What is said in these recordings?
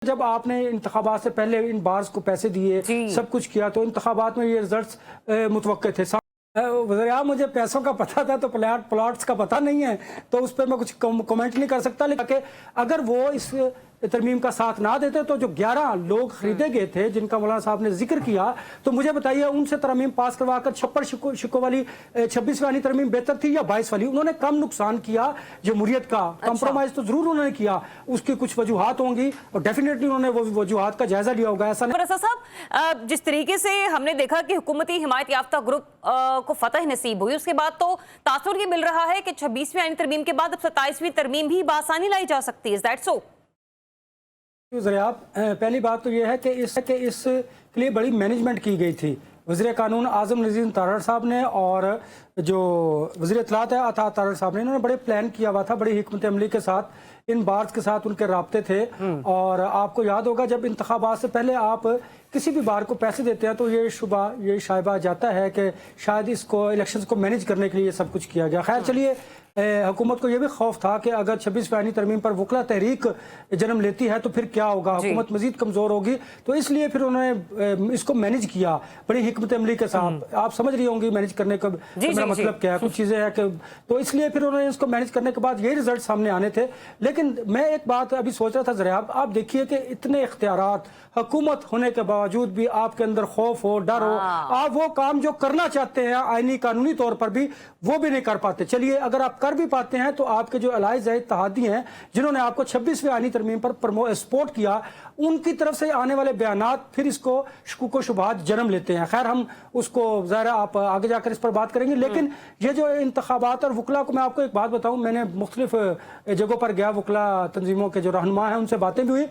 जब आपने इंतखाबात से पहले इन बार्स को पैसे दिए, सब कुछ किया, तो इंतखाबात में ये रिजल्ट्स मुतवक्के थे। वज़ीर-ए-आज़म, मुझे पैसों का पता था तो प्लॉट्स का पता नहीं है, तो उस पर मैं कुछ कमेंट नहीं कर सकता। लेकिन अगर वो इस तरमीम का साथ ना देते तो जो 11 लोग खरीदे गए थे जिनका मौलाना साहब ने जिक्र किया, तो मुझे बताइए उनसे तरमीम पास करवाकर 56 शिकों वाली 26वीं वाली तरमीम बेहतर थी या 22 वाली? उन्होंने कम नुकसान किया जमहूरियत का। कंप्रोमाइज तो जरूर उन्होंने किया, उसकी कुछ वजूहात होंगी और डेफिनेटली उन्होंने वो वजूहात का जायजा लिया होगा। ऐसा नहीं साहब, जिस तरीके से हमने देखा कि हुकूमती हिमायत याफ्ता ग्रुप को फतह नसीब हुई, उसके बाद तो तासुर ये मिल रहा है कि 26वीं आईनी तरमीम के बाद अब 27वीं तरमीम भी बासानी लाई जा सकती है। Is that so? पहली बात तो यह है कि इसके लिए बड़ी मैनेजमेंट की गई थी। वज़ीर कानून आज़म नज़ीर तारड़ साहब ने और जो वज़ीर इत्तलात है अता तारड़ साहब ने, इन्होंने बड़े प्लान किया हुआ था, बड़ी हिकमत अमली के साथ इन बार्स के साथ उनके राब्ते थे। और आपको याद होगा जब इंतखाबात से पहले आप किसी भी बार को पैसे देते हैं तो ये शायबा जाता है कि शायद इसको इलेक्शंस को मैनेज करने के लिए ये सब कुछ किया गया। खैर चलिए, हुकूमत को यह भी खौफ था कि अगर 26वीं आईनी तरमीम पर वकला तहरीक जन्म लेती है तो फिर क्या होगा, हुकूमत मजीद कमजोर होगी। तो इसलिए फिर उन्होंने इसको मैनेज किया बड़ी हिकमत अमली के साथ। आप समझ रही होंगी मैनेज करने का मेरा मतलब क्या है, कुछ चीजें हैं कि तो इसलिए फिर उन्होंने इसको मैनेज करने के बाद यही रिजल्ट सामने आने थे। लेकिन मैं एक बात अभी सोच रहा था, जरा आप देखिए कि इतने इख्तियारात हुकूमत होने के बावजूद भी आपके अंदर खौफ हो, डर हो, आप वो काम जो करना चाहते हैं आईनी कानूनी तौर पर भी वो भी नहीं कर पाते। चलिए, अगर आप कर भी पाते हैं तो आपके जो अलाइज है, इत्तेहादी हैं, जिन्होंने आपको 26वीं आईनी तरमीम पर सपोर्ट किया, उनकी तरफ से आने वाले बयानात फिर इसको शकूक शुबहात जन्म लेते हैं। खैर हम उसको ज़रा आप आगे जाकर इस पर बात करेंगे। लेकिन ये जो इंतखाबात और वकला को मैं आपको एक बात बताऊं, मैंने मुख्तलिफ जगहों पर गया, वकला तंजीमों के जो रहनुमा हैं उनसे बातें भी हुई।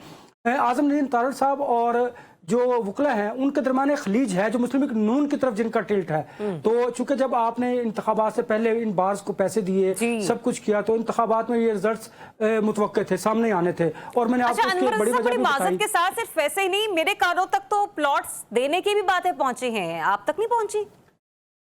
आज़म नज़ीर तारड़ साहब और जो वकला हैं उनके दरमियान खलीज है जो मुस्लिम लीग नून की तरफ जिनका टिल्ट है। तो चूंकि जब आपने इंतखाबात से पहले इन बार्स को पैसे दिए, सब कुछ किया, तो इंतखाबात में ये रिजल्ट्स मुतवक्के थे, सामने आने थे। और मैंने आपको उसकी बड़ी वजह भी बताई के साथ सिर्फ वैसे ही नहीं, मेरे कानों तक तो प्लॉट्स देने की भी बातें पहुंची हैं, आप तक नहीं पहुंची?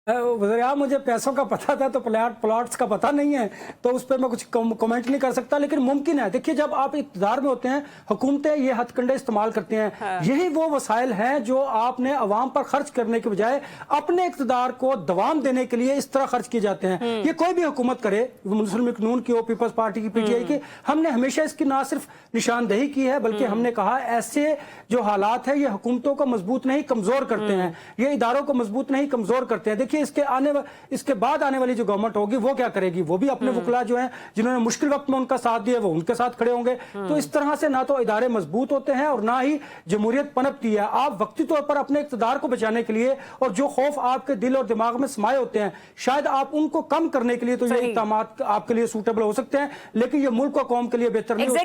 वज़ीर-ए-आज़म, मुझे पैसों का पता था तो प्लॉट्स का पता नहीं है, तो उस पर मैं कुछ कमेंट नहीं कर सकता। लेकिन मुमकिन है, देखिए जब आप इक़्तिदार में होते हैं, हुकूमतें ये हथकंडे इस्तेमाल करती हैं। यही वो वसाइल हैं जो आपने अवाम पर खर्च करने के बजाय अपने इक़्तिदार को दवाम देने के लिए इस तरह खर्च किए जाते हैं। ये कोई भी हुकूमत करे, मुस्लिम लीग नून की हो, पीपल्स पार्टी की, पीटीआई की, हमने हमेशा इसकी ना सिर्फ निशानदेही की है बल्कि हमने कहा ऐसे जो हालात है ये हुकूमतों को मजबूत नहीं कमजोर करते हैं, ये इदारों को मजबूत नहीं कमजोर करते हैं। देखिए इसके बाद आने वाली जो गवर्नमेंट होगी वो क्या करेगी, वो भी अपने वकला जो हैं जिन्होंने मुश्किल वक्त में उनका साथ दिया वो उनके साथ खड़े होंगे। तो इस तरह से ना तो इदारे मजबूत होते हैं और ना ही जमहूरियत पनपती है। आप वक्ती तौर पर अपने इक़्तिदार को बचाने के लिए और जो खौफ आपके दिल और दिमाग में समाये होते हैं, शायद आप उनको कम करने के लिए तो ये इक़दामात आपके लिए सूटेबल हो सकते हैं, लेकिन ये मुल्क और कौम के लिए बेहतर नहीं होते।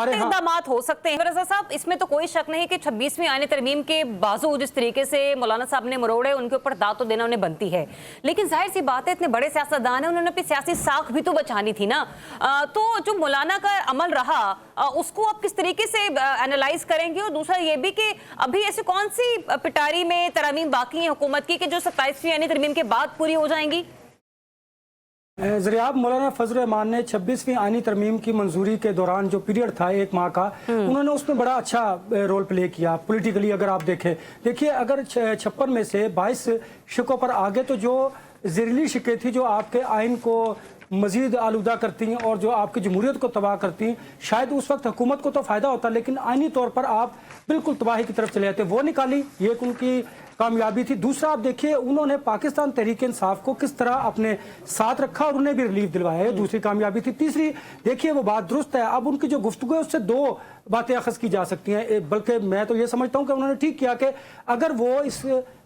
इक़दामात हो सकते हैं। साहब, इसमें तो कोई शक नहीं कि 26वीं आईनी तरमीम के बाजू जिस तरीके से मौलाना साहब ने मरोड़े, उनके ऊपर दांत तो देना उन्हें बनती है। लेकिन जाहिर सी बात है, इतने बड़े सियासतदान हैं, उन्होंने अपनी सियासी साख भी तो बचानी थी ना। तो जो मौलाना का अमल रहा उसको आप किस तरीके से एनालाइज करेंगे? और दूसरा ये भी कि अभी ऐसी कौन सी पिटारी में तरमीम बाकी है हुकूमत की कि जो 27वीं यानी तरमीम के बाद पूरी हो जाएंगी? ज़रियाब मौलाना फजल रहमान ने 26वीं आईनी तरमीम की मंजूरी के दौरान जो पीरियड था 1 माह का, उन्होंने उसमें बड़ा अच्छा रोल प्ले किया पॉलिटिकली। अगर आप देखिए अगर 56 में से 22 शिकों पर आगे, तो जो ज़रीली शिकें थी जो आपके आइन को मजीद आलूदा करती हैं और जो आपकी जमहूरियत को तबाह करती हैं, शायद उस वक्त हुकूमत को तो फ़ायदा होता, लेकिन आइनी तौर पर आप बिल्कुल तबाही की तरफ चले जाते। वो निकाली, ये एक उनकी कामयाबी थी। दूसरा आप देखिए उन्होंने पाकिस्तान तहरीक इंसाफ को किस तरह अपने साथ रखा और उन्हें भी रिलीफ दिलवाया, ये दूसरी कामयाबी थी। तीसरी देखिए वो बात दुरुस्त है, अब उनकी जो गुफ्तगू है उससे 2 बातें अखज़ की जा सकती हैं। बल्कि मैं तो ये समझता हूँ कि उन्होंने ठीक किया कि अगर वो इस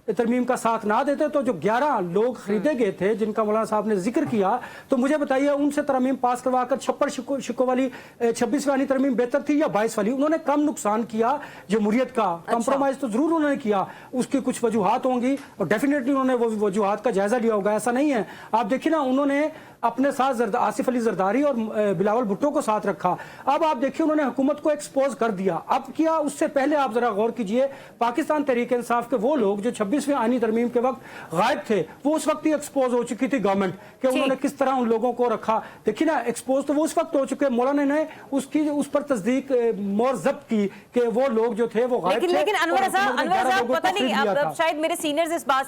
तरमीम का साथ ना देते तो जो 11 लोग खरीदे गए थे जिनका मौलाना साहब ने जिक्र किया, तो मुझे बताइए उनसे तरमीम पास करवाकर 56 शिकों वाली 26वीं वाली तरमीम बेहतर थी या 22 वाली? उन्होंने कम नुकसान किया जमहूरियत का। कंप्रोमाइज तो जरूर उन्होंने किया, उसकी कुछ वजूहात होंगी और डेफिनेटली उन्होंने वो वजूहात का जायजा लिया होगा। ऐसा नहीं है, आप देखिए ना, उन्होंने अपने साथ आसिफ अली जरदारी और बिलावल भुट्टो को साथ रखा। अब आप देखिए उन्होंने हुकूमत को एक्सपोज कर दिया। अब किया उससे पहले आप जरा गौर कीजिए, पाकिस्तान तहरीक इंसाफ के वो लोग जो 26वीं आईनी तरमीम के वक्त गायब थे, वो उस वक्त ही एक्सपोज हो चुकी थी गवर्नमेंट कि उन्होंने किस तरह उन लोगों को रखा। देखिए ना, एक्सपोज तो वो उस वक्त हो चुके, मौलाना ने उसकी उस पर तस्दीक मोर जब्त की कि वो लोग जो थे वो गायब थे। लेकिन अनवर साहब पता नहीं, अब शायद मेरे सीनियर्स इस बात